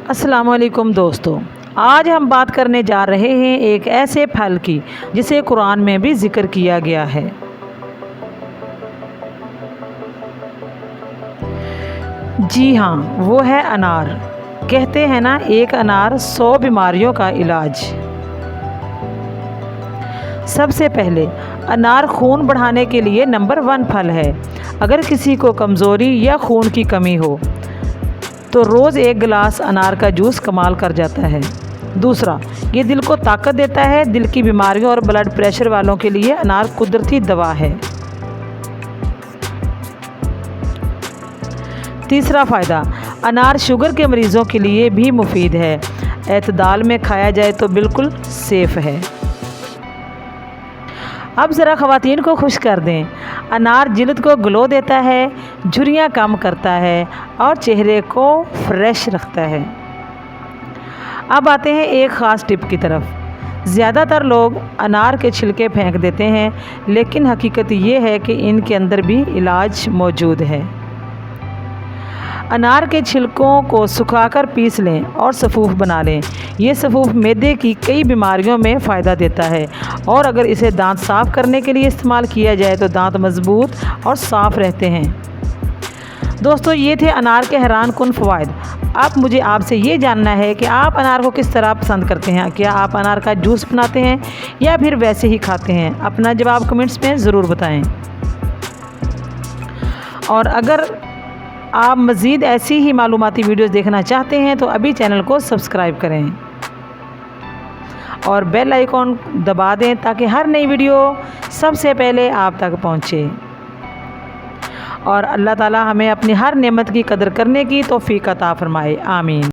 अस्सलामुअलैकुम दोस्तों, आज हम बात करने जा रहे हैं एक ऐसे फल की जिसे कुरान में भी जिक्र किया गया है। जी हाँ, वो है अनार। कहते हैं ना, एक अनार 100 बीमारियों का इलाज। सबसे पहले अनार खून बढ़ाने के लिए नंबर 1 फल है। अगर किसी को कमज़ोरी या खून की कमी हो तो रोज़ 1 गिलास अनार का जूस कमाल कर जाता है। दूसरा, ये दिल को ताकत देता है। दिल की बीमारियों और ब्लड प्रेशर वालों के लिए अनार कुदरती दवा है। तीसरा फ़ायदा, अनार शुगर के मरीज़ों के लिए भी मुफीद है। एतदाल में खाया जाए तो बिल्कुल सेफ़ है। अब ज़रा ख़वातीन को खुश कर दें। अनार जिल्द को ग्लो देता है, झुर्रियाँ कम करता है और चेहरे को फ्रेश रखता है। अब आते हैं एक ख़ास टिप की तरफ। ज़्यादातर लोग अनार के छिलके फेंक देते हैं, लेकिन हकीकत ये है कि इनके अंदर भी इलाज मौजूद है। अनार के छिलकों को सुखाकर पीस लें और सफ़ूफ बना लें। ये सफ़ूफ मैदे की कई बीमारियों में फ़ायदा देता है और अगर इसे दांत साफ़ करने के लिए इस्तेमाल किया जाए तो दांत मज़बूत और साफ़ रहते हैं। दोस्तों, ये थे अनार के हैरान कुन फ़वाइद। अब मुझे आपसे ये जानना है कि आप अनार को किस तरह पसंद करते हैं। क्या आप अनार का जूस बनाते हैं या फिर वैसे ही खाते हैं? अपना जवाब कमेंट्स में ज़रूर बताएँ। और अगर आप मज़ीद ऐसी ही मालूमाती वीडियोज़ देखना चाहते हैं तो अभी चैनल को सब्सक्राइब करें और बेल आइकॉन दबा दें ताकि हर नई वीडियो सबसे पहले आप तक पहुंचे। और अल्लाह ताला हमें अपनी हर नेमत की कदर करने की तौफीक अता फरमाए। आमीन।